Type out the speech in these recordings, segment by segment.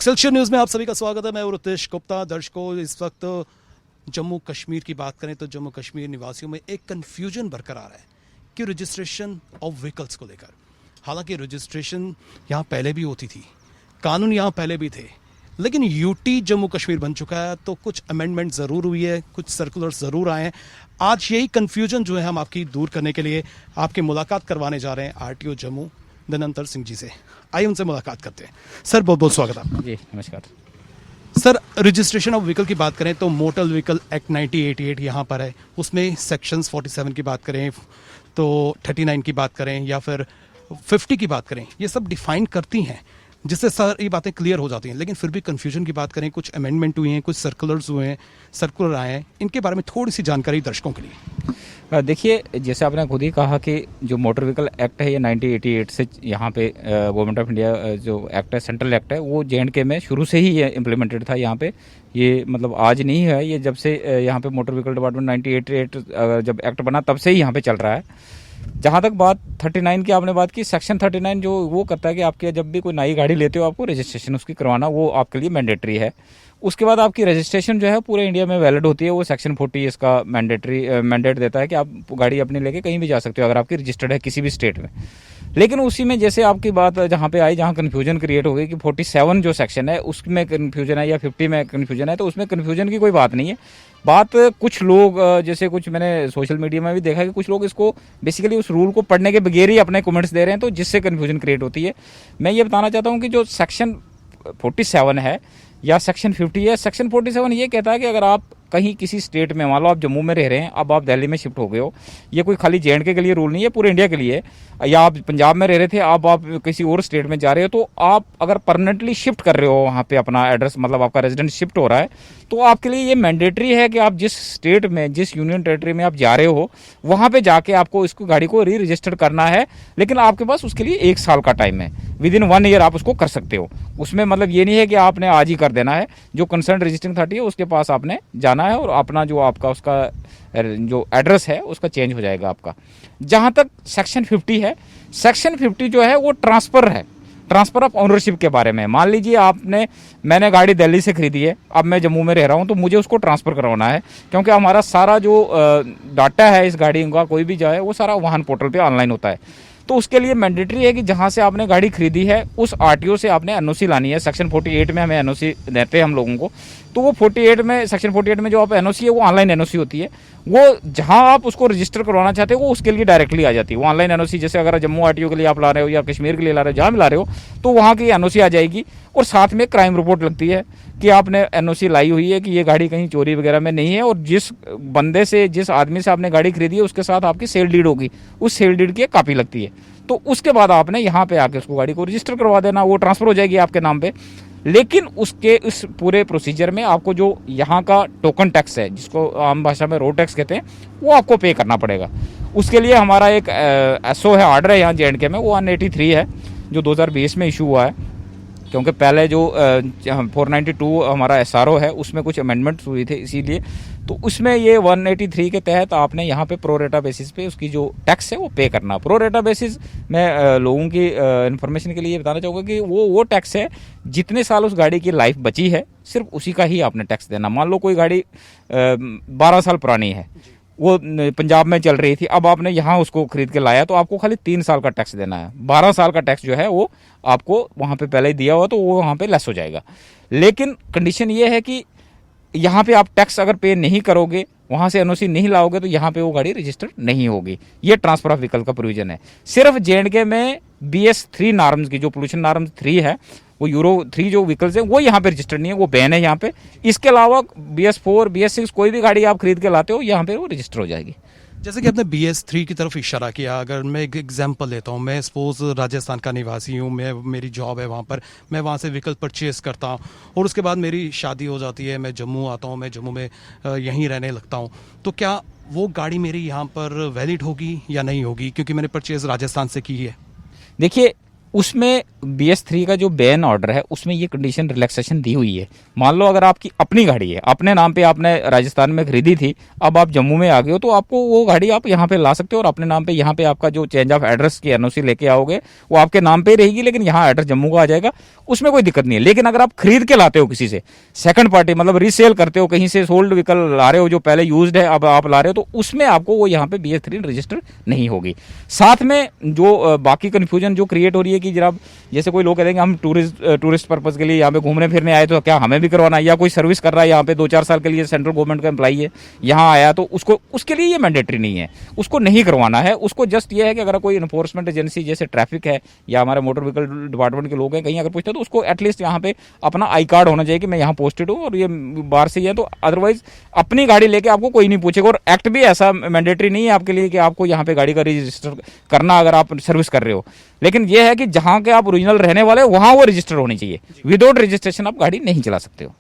Excelsior news में आप सभी का स्वागत है। मैं रुतेश गुप्ता। दर्शकों, इस वक्त जम्मू कश्मीर की बात करें तो जम्मू कश्मीर निवासियों में एक कन्फ्यूजन बरकरार है कि रजिस्ट्रेशन ऑफ व्हीकल्स को लेकर। हालांकि रजिस्ट्रेशन यहाँ पहले भी होती थी, कानून यहाँ पहले भी थे, लेकिन यूटी जम्मू कश्मीर बन चुका है तो कुछ अमेंडमेंट ज़रूर हुई है, कुछ सर्कुलर्स ज़रूर आए हैं। आज यही कन्फ्यूजन जो है हम आपकी दूर करने के लिए आपकी मुलाकात करवाने जा रहे हैं आरटीओ जम्मू धनंतर सिंह जी से। आइए उनसे मुलाकात करते हैं। सर, बहुत बहुत स्वागत है। जी नमस्कार सर, रजिस्ट्रेशन ऑफ व्हीकल की बात करें तो मोटर व्हीकल एक्ट 1988 यहाँ पर है, उसमें सेक्शंस 47 की बात करें तो 39 की बात करें या फिर 50 की बात करें, ये सब डिफाइन करती हैं, जिससे सर ये बातें क्लियर हो जाती हैं। लेकिन फिर भी कन्फ्यूजन की बात करें, कुछ अमेंडमेंट हुए हैं, कुछ सर्कुलर्स हुए हैं, सर्कुलर आए हैं, इनके बारे में थोड़ी सी जानकारी दर्शकों के लिए। देखिए, जैसे आपने खुद ही कहा कि जो मोटर व्हीकल एक्ट है ये 1988 से यहाँ पे गवर्नमेंट ऑफ इंडिया जो एक्ट है, सेंट्रल एक्ट है, वो जे.एंड.के में शुरू से ही ये इम्प्लीमेंटेड था। यहाँ पे ये मतलब आज नहीं है, ये जब से यहाँ पे मोटर व्हीकल डिपार्टमेंट 1988 जब एक्ट बना तब से ही यहाँ पे चल रहा है। जहाँ तक बात 39 की आपने बात की, सेक्शन 39 जो वो करता है कि आपके जब भी कोई नई गाड़ी लेते हो आपको रजिस्ट्रेशन उसकी करवाना वो आपके लिए मैंडेटरी है। उसके बाद आपकी रजिस्ट्रेशन जो है पूरे इंडिया में वैलिड होती है। वो सेक्शन 40 इसका मैंडेट देता है कि आप गाड़ी अपनी लेके कहीं भी जा सकते हो अगर आपकी रजिस्टर्ड है किसी भी स्टेट में। लेकिन उसी में जैसे आपकी बात जहाँ पे आई, जहाँ कन्फ्यूजन क्रिएट हो गई कि 47 जो सेक्शन है उसमें कन्फ्यूजन है या 50 में कन्फ्यूजन है, तो उसमें कन्फ्यूजन की कोई बात नहीं है। बात कुछ लोग जैसे कुछ मैंने सोशल मीडिया में भी देखा कि कुछ लोग इसको बेसिकली उस रूल को पढ़ने के बगैर ही अपने कमेंट्स दे रहे हैं, तो जिससे कन्फ्यूजन क्रिएट होती है। मैं ये बताना चाहता हूँ कि जो सेक्शन 47 है या सेक्शन 50 है, सेक्शन 47 ये कहता है कि अगर आप कहीं किसी स्टेट में, मान लो आप जम्मू में रह रहे हैं, अब आप दिल्ली में शिफ्ट हो गए हो, ये कोई खाली जे.एंड.के के लिए रूल नहीं है, पूरे इंडिया के लिए है। या आप पंजाब में रह रहे थे, अब आप किसी और स्टेट में जा रहे हो, तो आप अगर परमानेंटली शिफ्ट कर रहे हो वहाँ पे अपना एड्रेस, मतलब आपका रेजिडेंट शिफ्ट हो रहा है, तो आपके लिए ये मैंडेटरी है कि आप जिस स्टेट में, जिस यूनियन टेरिटरी में आप जा रहे हो वहाँ पे जाके आपको इसको गाड़ी को री रजिस्टर करना है। लेकिन आपके पास उसके लिए 1 साल का टाइम है, विदिन 1 ईयर आप उसको कर सकते हो। उसमें मतलब ये नहीं है कि आपने आज ही कर देना है। जो कंसर्न रजिस्टरिंग अथॉरिटी है उसके पास आपने जाना है और अपना जो आपका उसका जो एड्रेस है उसका चेंज हो जाएगा आपका। जहाँ तक सेक्शन 50 है, सेक्शन 50 जो है वो ट्रांसफ़र है, ट्रांसफ़र ऑफ ओनरशिप के बारे में। मान लीजिए मैंने गाड़ी दिल्ली से खरीदी है, अब मैं जम्मू में रह रहा हूँ, तो मुझे उसको ट्रांसफ़र करवाना है, क्योंकि हमारा सारा जो डाटा है इस गाड़ी का कोई भी जाए वो सारा वाहन पोर्टल पे ऑनलाइन होता है। तो उसके लिए मैंडेटरी है कि जहाँ से आपने गाड़ी खरीदी है उस आरटीओ से आपने एनओसी लानी है। सेक्शन 48 में हमें एनओसी देते हैं हम लोगों को, तो वो 48 में, सेक्शन 48 में जो आप एनओसी है वो ऑनलाइन एनओसी होती है। वो जहाँ आप उसको रजिस्टर करवाना चाहते हो वो उसके लिए डायरेक्टली आ जाती है वो ऑनलाइन एनओसी। जैसे अगर जम्मू आरटीओ के लिए आप ला रहे हो या कश्मीर के लिए ला रहे हो, जहाँ भी ला रहे हो, तो वहाँ की एनओसी आ जाएगी और साथ में क्राइम रिपोर्ट लगती है कि आपने एनओसी लाई हुई है कि ये गाड़ी कहीं चोरी वगैरह में नहीं है, और जिस बंदे से, जिस आदमी से आपने गाड़ी खरीदी है उसके साथ आपकी सेल डीड होगी, उस सेल डीड की कॉपी लगती है। तो उसके बाद आपने यहाँ पे आके उसको गाड़ी को रजिस्टर करवा देना, वो ट्रांसफ़र हो जाएगी आपके नाम पे। लेकिन उसके इस पूरे प्रोसीजर में आपको जो यहाँ का टोकन टैक्स है, जिसको आम भाषा में रोड टैक्स कहते हैं, वो आपको पे करना पड़ेगा। उसके लिए हमारा एक एसओ है, ऑर्डर है यहाँ जे.एंड.के में, वो 183 है जो 2020 में इशू हुआ है। क्योंकि पहले जो 492 हमारा एसआरओ है उसमें कुछ अमेंडमेंट्स हुई थे, इसीलिए तो उसमें ये 183 के तहत आपने यहाँ पे प्रो रेटा बेसिस पे उसकी जो टैक्स है वो पे करना। प्रो रेटा बेसिस मैं लोगों की इन्फॉर्मेशन के लिए बताना चाहूँगा कि वो टैक्स है जितने साल उस गाड़ी की लाइफ बची है सिर्फ उसी का ही आपने टैक्स देना। मान लो कोई गाड़ी 12 साल पुरानी है, वो पंजाब में चल रही थी, अब आपने यहाँ उसको खरीद के लाया, तो आपको खाली 3 साल का टैक्स देना है। 12 साल का टैक्स जो है वो आपको वहाँ पे पहले ही दिया हुआ, तो वो वहाँ पे लेस हो जाएगा। लेकिन कंडीशन ये है कि यहाँ पे आप टैक्स अगर पे नहीं करोगे, वहाँ से एनओसी नहीं लाओगे, तो यहाँ पे वो गाड़ी रजिस्टर्ड नहीं होगी। ये ट्रांसफर ऑफ व्हीकल का प्रोविजन है। सिर्फ जे.एंड.के में BS3 नॉर्म्स की, जो पोल्यूशन नॉर्म्स 3 है, वो यूरो 3 जो व्हीकल्स है वो यहाँ पे रजिस्टर्ड नहीं है, वो बैन है यहाँ पे। इसके अलावा BS4 BS6 कोई भी गाड़ी आप खरीद के लाते हो यहाँ पे वो रजिस्टर हो जाएगी। जैसे कि आपने BS3 की तरफ इशारा किया, अगर मैं एक एग्जांपल लेता हूँ, मैं सपोज राजस्थान का निवासी हूँ, मेरी जॉब है वहाँ पर, मैं वहाँ से व्हीकल परचेज़ करता हूँ और उसके बाद मेरी शादी हो जाती है, मैं जम्मू आता हूँ, मैं जम्मू में यहीं रहने लगता हूँ, तो क्या वो गाड़ी मेरी यहाँ पर वैलिड होगी या नहीं होगी, क्योंकि मैंने परचेज़ राजस्थान से की है? देखिए, उसमें BS3 का जो बैन ऑर्डर है उसमें ये कंडीशन रिलैक्सेशन दी हुई है। मान लो अगर आपकी अपनी गाड़ी है, अपने नाम पे आपने राजस्थान में खरीदी थी, अब आप जम्मू में आ गए हो, तो आपको वो गाड़ी आप यहाँ पे ला सकते हो और अपने नाम पे यहाँ पे आपका जो चेंज ऑफ एड्रेस की NOC लेके आओगे वो आपके नाम पे ही रहेगी, लेकिन यहाँ एड्रेस जम्मू का आ जाएगा, उसमें कोई दिक्कत नहीं है। लेकिन अगर आप खरीद के लाते हो किसी से, सेकंड पार्टी मतलब रीसेल करते हो, कहीं से सोल्ड व्हीकल ला रहे हो जो पहले यूज्ड है अब आप ला रहे हो, तो उसमें आपको वो यहाँ पे BS3 रजिस्टर नहीं होगी। साथ में जो बाकी कंफ्यूजन जो क्रिएट हो रही है कि जरा जैसे कोई लोग कहते हैं कि हम टूरिस्ट पर्पज के लिए यहाँ पे घूमने फिरने आए, तो क्या हमें भी करवाना है, या कोई सर्विस कर रहा है यहाँ पे 2-4 साल के लिए, सेंट्रल गवर्नमेंट का एम्प्लॉई है यहाँ आया, तो उसको उसके लिए ये मैंडेटरी नहीं है, उसको नहीं करवाना है। उसको जस्ट ये है कि अगर कोई इन्फोर्समेंट एजेंसी जैसे ट्रैफिक है या हमारे मोटर व्हीकल डिपार्टमेंट के लोग हैं कहीं अगर पूछते हैं, तो उसको एटलीस्ट यहाँ पे अपना आई कार्ड होना चाहिए कि मैं यहाँ पोस्टेड हूँ और ये बाहर से ही है। तो अदरवाइज अपनी गाड़ी लेके आपको कोई नहीं पूछेगा, और एक्ट भी ऐसा मैंडेटरी नहीं है आपके लिए कि आपको यहाँ पे गाड़ी का रजिस्टर करना अगर आप सर्विस कर रहे हो। लेकिन यह है कि जहां के आप ओरिजिनल रहने वाले हो वहां वो रजिस्टर होनी चाहिए, विदाउट रजिस्ट्रेशन आप गाड़ी नहीं चला सकते हो।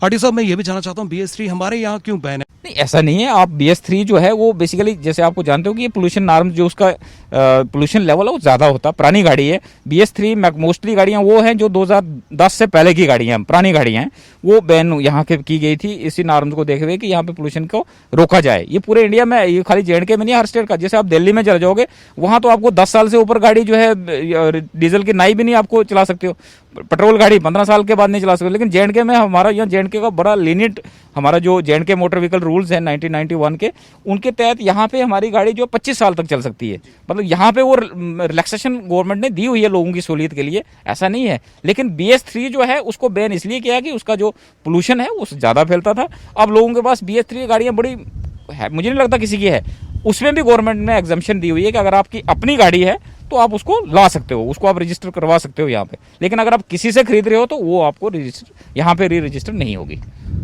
आरटी साहब, मैं ये भी जानना चाहता हूँ BS3 हमारे यहाँ क्यों बैन है? नहीं, ऐसा नहीं है। आप BS3 जो है वो बेसिकली जैसे आपको जानते हो कि ये पोल्यूशन नॉर्म जो उसका पोल्यूशन लेवल है वो ज़्यादा होता है, पुरानी गाड़ी है। BS3 मोस्टली गाड़ियाँ वो हैं जो 2010 से पहले की गाड़ियाँ, पुरानी गाड़ियाँ हैं, वो बैन यहाँ के की गई थी इसी नॉर्म्स को देखते हुए कि यहाँ पे पोल्यूशन को रोका जाए। ये पूरे इंडिया में, ये खाली JNK में नहीं, हर स्टेट का। जैसे आप दिल्ली में चले जाओगे वहाँ तो आपको 10 साल से ऊपर गाड़ी जो है डीजल की नाई भी नहीं आपको चला सकते हो, पेट्रोल गाड़ी 15 साल के बाद नहीं चला सकते। लेकिन JNK में हमारा यहाँ JNK का बड़ा लीनिट, हमारा जो JNK मोटर व्हीकल रूल्स हैं 1991 के, उनके तहत यहाँ पे हमारी गाड़ी जो 25 साल तक चल सकती है। मतलब यहाँ पे वो रिलैक्सेशन गवर्नमेंट ने दी हुई है लोगों की सहूलियत के लिए, ऐसा नहीं है। लेकिन BS3 जो है उसको बैन इसलिए किया कि उसका जो पोल्यूशन है वो ज़्यादा फैलता था। अब लोगों के पास BS3 गाड़ियाँ बड़ी है, मुझे नहीं लगता किसी की है, उसमें भी गवर्नमेंट ने एग्जम्पशन दी हुई है कि अगर आपकी अपनी गाड़ी है तो आप उसको ला सकते हो, उसको आप रजिस्टर करवा सकते हो यहाँ पे। लेकिन अगर आप किसी से खरीद रहे हो तो वो आपको रजिस्टर यहाँ पे रजिस्टर नहीं होगी।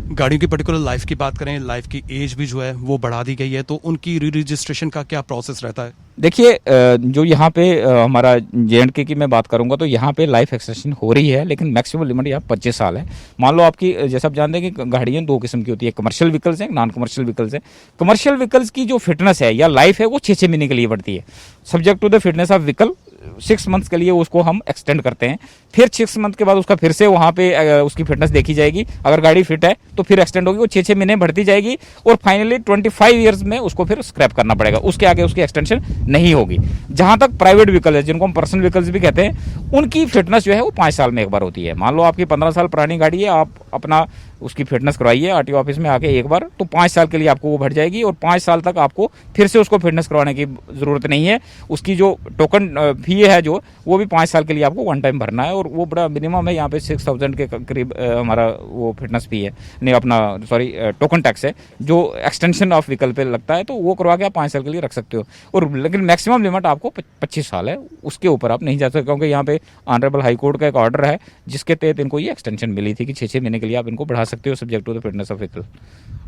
गाड़ियों की पर्टिकुलर लाइफ की बात करें, लाइफ की एज भी जो है वो बढ़ा दी गई है, तो उनकी रजिस्ट्रेशन का क्या प्रोसेस रहता है? देखिए, जो यहाँ पे हमारा JNK की मैं बात करूंगा तो यहाँ पे लाइफ एक्सटेंशन हो रही है, लेकिन मैक्सिमम लिमिट यहाँ 25 साल है। मान लो आपकी, जैसे आप जानते हैं कि गाड़ियाँ 2 किस्म की होती है, कमर्शियल व्हीकल्स हैं, नॉन कमर्शियल व्हीकल्स हैं। कमर्शियल व्हीकल्स की जो फिटनेस है या लाइफ है वो 6-6 महीने के लिए बढ़ती है, subject to the fitness of vehicle. 6 months के लिए उसको हम एक्सटेंड करते हैं, फिर 6 मंथ के बाद उसका फिर से वहाँ पे उसकी फिटनेस देखी जाएगी। अगर गाड़ी फिट है तो फिर एक्सटेंड होगी, वो 6-6 महीने बढ़ती जाएगी और फाइनली 25 ईयर्स में उसको फिर स्क्रैप करना पड़ेगा, उसके आगे उसकी एक्सटेंशन नहीं होगी। जहां तक प्राइवेट व्हीकल है, जिनको हम पर्सनल व्हीकल्स भी कहते हैं, उनकी फिटनेस जो है वो 5 साल में एक बार होती है। मान लो आपकी 15 साल पुरानी गाड़ी है, आप अपना उसकी फिटनेस करवाइए RTO ऑफिस में आके एक बार, तो 5 साल के लिए आपको वो बढ़ जाएगी और 5 साल तक आपको फिर से उसको फिटनेस करवाने की जरूरत नहीं है। उसकी जो टोकन फी है जो, वो भी 5 साल के लिए आपको वन टाइम भरना है, और वो बड़ा मिनिमम है यहाँ पे 6000 के करीब हमारा वो फिटनेस फी है, नहीं अपना सॉरी टोकन टैक्स है जो एक्सटेंशन ऑफ व्हीकल पे लगता है, तो वो करवा के आप 5 साल के लिए रख सकते हो। और लेकिन मैक्सिमम लिमिट आपको 25 साल है, उसके ऊपर आप नहीं जा सकते, क्योंकि यहाँ पे ऑनरेबल हाई कोर्ट का एक ऑर्डर है जिसके तहत इनको ये एक्सटेंशन मिली थी कि 6-6 महीने के लिए आप इनको बढ़ा सकते हो subject to the fitness of vehicle.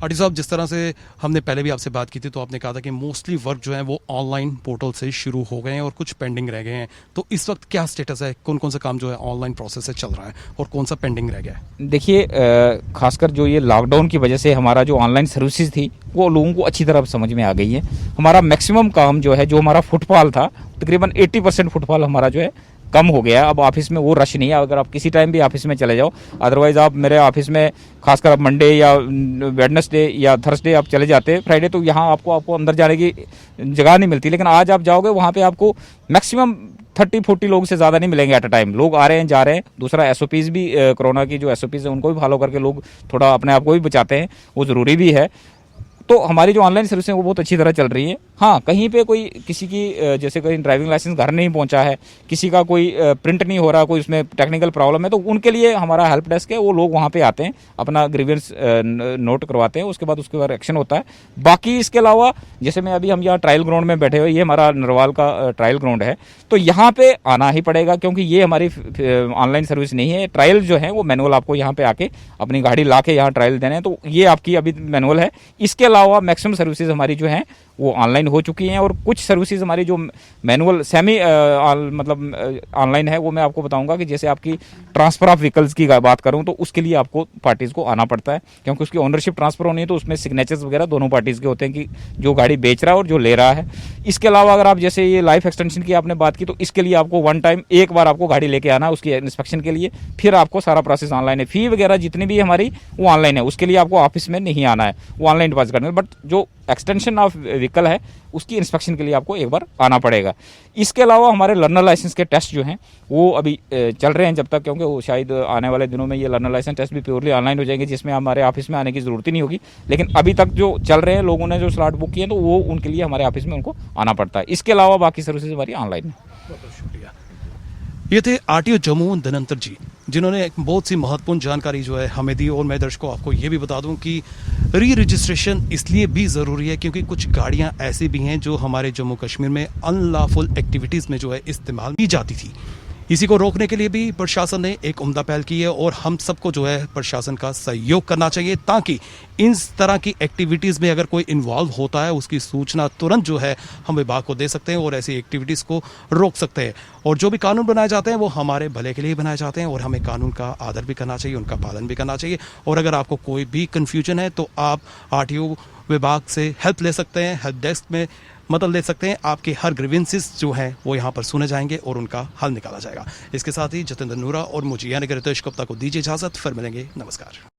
RT साहब, जिस तरह से हमने पहले भी आपसे बात की थी तो आपने कहा था कि मोस्टली वर्क जो है वो ऑनलाइन पोर्टल से शुरू हो गए हैं और कुछ पेंडिंग रह गए हैं, तो इस वक्त क्या स्टेटस है? कौन कौन सा काम जो है ऑनलाइन प्रोसेस से चल रहा है और कौन सा पेंडिंग रह गया है? देखिए, खासकर जो ये लॉकडाउन की वजह से हमारा जो ऑनलाइन सर्विसेज थी वो लोगों को अच्छी तरह समझ में आ गई है। हमारा मैक्सिमम काम जो है, जो हमारा फुटफॉल था, तकरीबन 80% फुटफॉल हमारा जो है कम हो गया। अब ऑफिस में वो रश नहीं है, अगर आप किसी टाइम भी ऑफिस में चले जाओ, अदरवाइज आप मेरे ऑफिस में खासकर आप मंडे या वेडनेसडे या थर्सडे आप चले जाते हैं, फ्राइडे तो यहाँ आपको अंदर जाने की जगह नहीं मिलती। लेकिन आज आप जाओगे वहाँ पे आपको मैक्सिमम 30-40 लोग से ज़्यादा नहीं मिलेंगे एट अ टाइम। लोग आ रहे हैं, जा रहे हैं। दूसरा SOPs भी, कोरोना की जो SOPs है उनको भी फॉलो करके लोग थोड़ा अपने आप को भी बचाते हैं, वो ज़रूरी भी है। तो हमारी जो ऑनलाइन सर्विस है वो बहुत अच्छी तरह चल रही है। हाँ, कहीं पे कोई किसी की जैसे कहीं ड्राइविंग लाइसेंस घर नहीं पहुंचा है, किसी का कोई प्रिंट नहीं हो रहा, कोई उसमें टेक्निकल प्रॉब्लम है, तो उनके लिए हमारा हेल्प डेस्क है, वो लोग वहाँ पे आते हैं, अपना ग्रीवेंस नोट करवाते हैं, उसके बाद उसके बाद एक्शन होता है। बाकी इसके अलावा जैसे हम यहाँ ट्रायल ग्राउंड में बैठे हुए, ये हमारा नरवाल का ट्रायल ग्राउंड है, तो यहाँ पे आना ही पड़ेगा क्योंकि ये हमारी ऑनलाइन सर्विस नहीं है। ट्रायल जो है वो मैनुअल आपको यहाँ पे आके अपनी गाड़ी ला के यहाँ ट्रायल देने हैं, तो ये आपकी अभी मैनुअल है। इसके अलावा मैक्सिमम सर्विसेज हमारी जो हैं वो ऑनलाइन हो चुकी हैं, और कुछ सर्विसेज हमारी जो मैनुअल सेमी मतलब ऑनलाइन है, वो मैं आपको बताऊंगा कि जैसे आपकी ट्रांसफर ऑफ व्हीकल्स की बात करूं तो उसके लिए आपको पार्टीज को आना पड़ता है, क्योंकि उसकी ओनरशिप ट्रांसफर होनी है, तो उसमें सिग्नेचर्स वगैरह दोनों पार्टीज के होते हैं कि जो गाड़ी बेच रहा है और जो ले रहा है। इसके अलावा अगर आप जैसे ये लाइफ एक्सटेंशन की आपने बात की, तो इसके लिए आपको वन टाइम एक बार आपको गाड़ी लेके आना है उसकी इंस्पेक्शन के लिए, फिर आपको सारा प्रोसेस ऑनलाइन है। फी वगैरह जितनी भी हमारी वो ऑनलाइन है, उसके लिए आपको ऑफिस में नहीं आना है, वो ऑनलाइन डिपॉजिट करना है। बट जो एक्सटेंशन ऑफ व्हीकल है उसकी इंस्पेक्शन के लिए आपको एक बार आना पड़ेगा। इसके अलावा हमारे लर्नर लाइसेंस के टेस्ट जो हैं वो अभी चल रहे हैं जब तक, क्योंकि वो शायद आने वाले दिनों में ये लर्नर लाइसेंस टेस्ट भी प्योरली ऑनलाइन हो जाएंगे, जिसमें हमारे ऑफिस में आने की ज़रूरत ही नहीं होगी। लेकिन अभी तक जो चल रहे हैं, लोगों ने जो स्लॉट बुक किए हैं, तो वो उनके लिए हमारे ऑफिस में उनको आना पड़ता है। इसके अलावा बाकी सर्विसेज हमारी ऑनलाइन है। बहुत बहुत शुक्रिया। ये थे आरटीओ जम्मू धनंतर जी, जिन्होंने एक बहुत सी महत्वपूर्ण जानकारी जो है हमें दी। और मैं दर्शकों आपको ये भी बता दूं कि री रजिस्ट्रेशन इसलिए भी ज़रूरी है क्योंकि कुछ गाड़ियां ऐसी भी हैं जो हमारे जम्मू कश्मीर में अनलॉफुल एक्टिविटीज़ में जो है इस्तेमाल की जाती थी। इसी को रोकने के लिए भी प्रशासन ने एक उम्दा पहल की है और हम सबको जो है प्रशासन का सहयोग करना चाहिए, ताकि इस तरह की एक्टिविटीज़ में अगर कोई इन्वॉल्व होता है उसकी सूचना तुरंत जो है हम विभाग को दे सकते हैं और ऐसी एक्टिविटीज़ को रोक सकते हैं। और जो भी कानून बनाए जाते हैं वो हमारे भले के लिए बनाए जाते हैं और हमें कानून का आदर भी करना चाहिए, उनका पालन भी करना चाहिए। और अगर आपको कोई भी कन्फ्यूजन है तो आप आरटीओ विभाग से हेल्प ले सकते हैं, हेल्प डेस्क में मदद ले सकते हैं। आपके हर ग्रीवेंसेस जो हैं वो यहाँ पर सुने जाएंगे और उनका हल निकाला जाएगा। इसके साथ ही जतेंद्र नूरा और मुझे यानी कि रितेश गुप्ता को दीजिए इजाज़त, फिर मिलेंगे। नमस्कार।